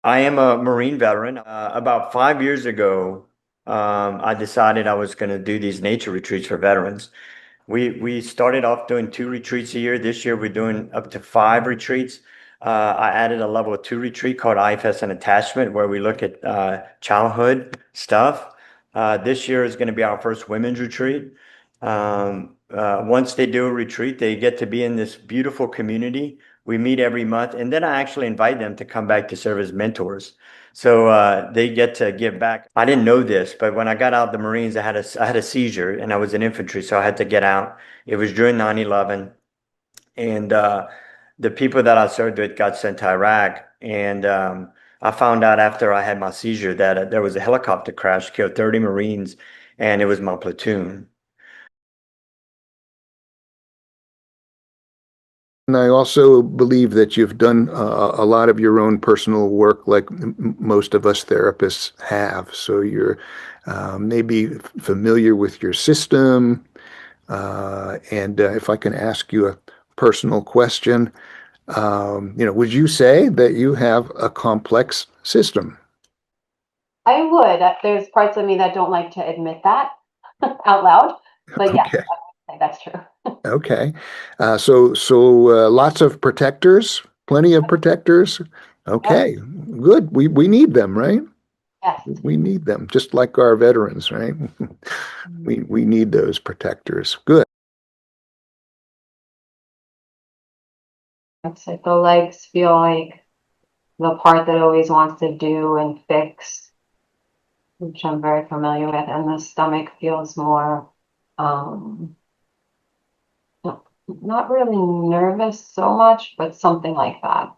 I am a Marine veteran. About 5 years ago, I decided I was going to do these nature retreats for veterans. We started off doing 2 retreats a year. This year we're doing up to 5 retreats. I added a level 2 retreat called IFS and attachment, where we look at childhood stuff. This year is going to be our first women's retreat. Once they do a retreat, they get to be in this beautiful community. We meet every month, and then I actually invite them to come back to serve as mentors. So they get to give back. I didn't know this, but when I got out of the Marines, I had a seizure, and I was in infantry, so I had to get out. It was during 9/11, and the people that I served with got sent to Iraq, and I found out after I had my seizure that there was a helicopter crash, killed 30 Marines, and it was my platoon. And I also believe that you've done a lot of your own personal work, like most of us therapists have. So you're maybe familiar with your system. And if I can ask you a personal question, would you say that you have a complex system? I would. There's parts of me that don't like to admit that out loud, but yes, Okay. I think that's true. Okay. So lots of protectors, plenty of protectors. Yep. Okay. Good. We need them, right? Yes. We need them, just like our veterans, right? We need those protectors. Good. It's like the legs feel like the part that always wants to do and fix, which I'm very familiar with, and the stomach feels more, um, not really nervous so much, but something like that.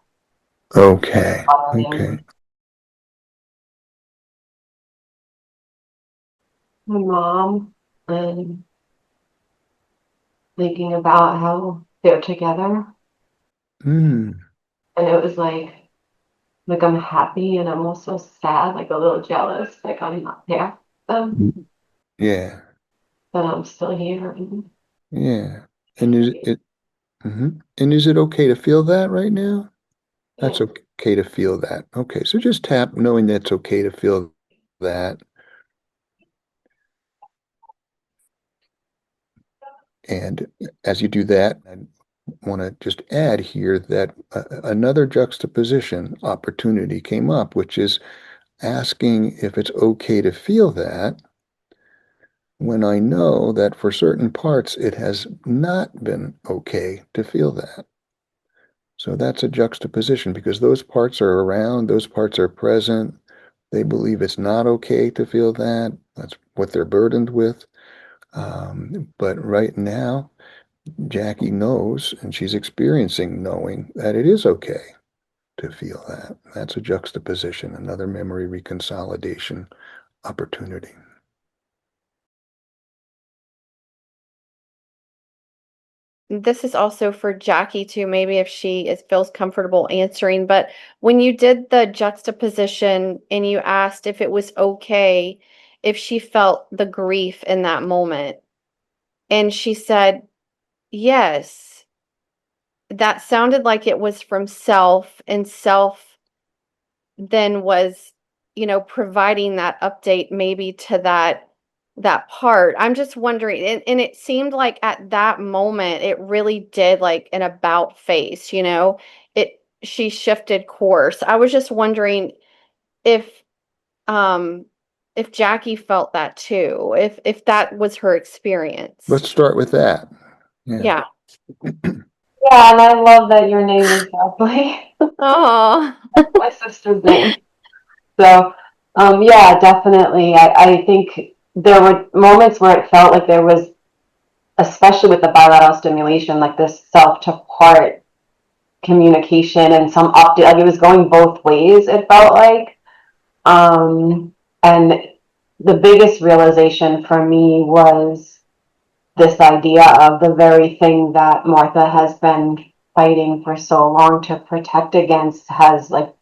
Okay. Bothering Okay. my mom and thinking about how they're together, Mm, and it was like I'm happy and I'm also sad, like a little jealous, like I'm not there. yeah. But I'm still here. And Yeah. And is it okay to feel that right now? yeah, That's okay to feel that. Okay. So just tap knowing that it's okay to feel that. And as you do that, I want to just add here that another juxtaposition opportunity came up, which is asking if it's okay to feel that when I know that for certain parts it has not been okay to feel that. So that's a juxtaposition because those parts are around, those parts are present. They believe it's not okay to feel that. That's what they're burdened with. But right now, Jackie knows, and she's experiencing knowing that it is okay to feel that. That's a juxtaposition, another memory reconsolidation opportunity. This is also for Jackie too, maybe if feels comfortable answering. But when you did the juxtaposition and you asked if it was okay if she felt the grief in that moment, and she said yes, that sounded like it was from self, and self then was, providing that update maybe to that part. I'm just wondering, and it seemed like at that moment it really did like an about face, it she shifted course. I was just wondering if um if Jackie felt that too, if that was her experience. Let's start with that. Yeah. Yeah. yeah, and I love that your name is Leslie. Oh. My sister's name. So, yeah, definitely. I think there were moments where it felt like there was, especially with the bilateral stimulation, like this self to part communication and some update, like it was going both ways, it felt like. And the biggest realization for me was this idea of the very thing that Martha has been fighting for so long to protect against has like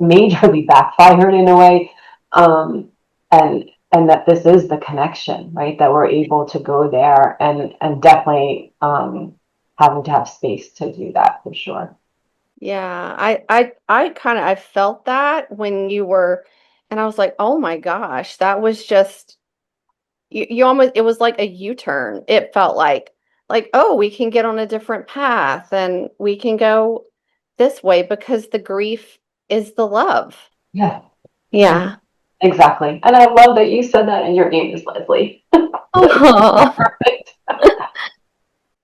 majorly backfired in a way. And that this is the connection, right? That we're able to go there and definitely having to have space to do that for sure. Yeah, I felt that when you were, and I was like, oh my gosh, that was just you almost, it was like a U-turn. It felt like, oh, we can get on a different path and we can go this way because the grief is the love. Yeah, Yeah. exactly. And I love that you said that and your name is Leslie. Oh, Perfect.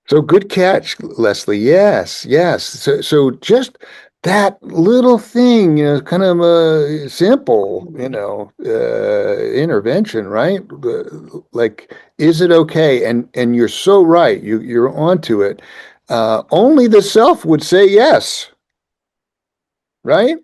So good catch, Leslie. Yes, yes. So just that little thing, kind of a simple, intervention, right? Like, is it okay? And you're so right. You're onto it. Only the self would say yes, right?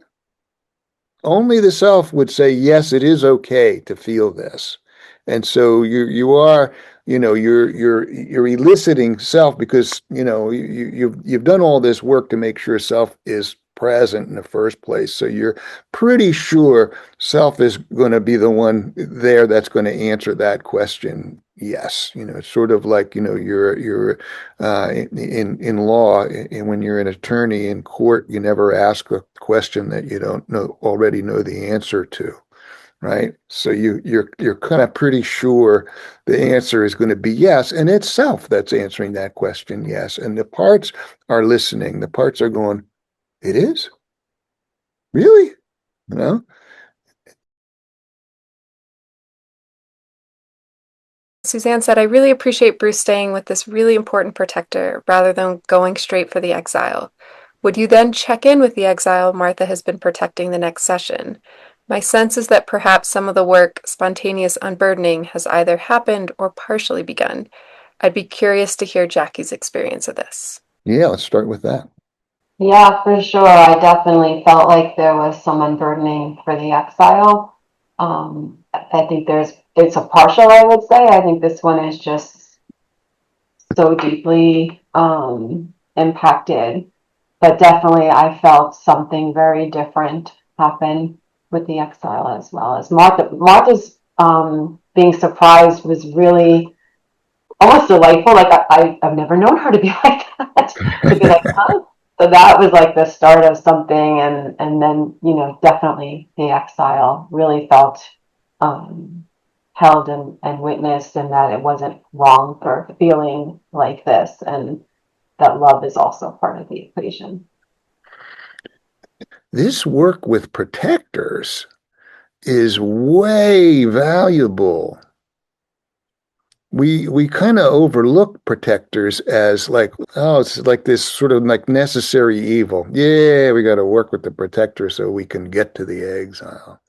Only the self would say, yes, it is okay to feel this. And so you are, you're eliciting self because, you've done all this work to make sure self is present in the first place. So you're pretty sure self is going to be the one there that's going to answer that question. Yes, it's sort of like, you're in law, and when you're an attorney in court, you never ask a question that you don't already know the answer to, right? So you're kind of pretty sure the answer is going to be yes, and it's self that's answering that question, yes. And the parts are listening. The parts are going, it is? Really? You know? Suzanne said, I really appreciate Bruce staying with this really important protector rather than going straight for the exile. Would you then check in with the exile Martha has been protecting the next session? My sense is that perhaps some of the work, spontaneous unburdening, has either happened or partially begun. I'd be curious to hear Jackie's experience of this. Yeah, let's start with that. Yeah, for sure. I definitely felt like there was some unburdening for the exile. I think it's a partial, I would say. I think this one is just so deeply impacted. But definitely I felt something very different happen with the exile as well as Martha. Martha's being surprised was really almost delightful. Like I've never known her to be like that. To be like, huh? So that was like the start of something, and then definitely the exile really felt held and witnessed, and that it wasn't wrong for feeling like this, and that love is also part of the equation. This work with protectors is way valuable. We kind of overlook protectors as like, oh, it's like this sort of like necessary evil. Yeah, we got to work with the protector so we can get to the exile.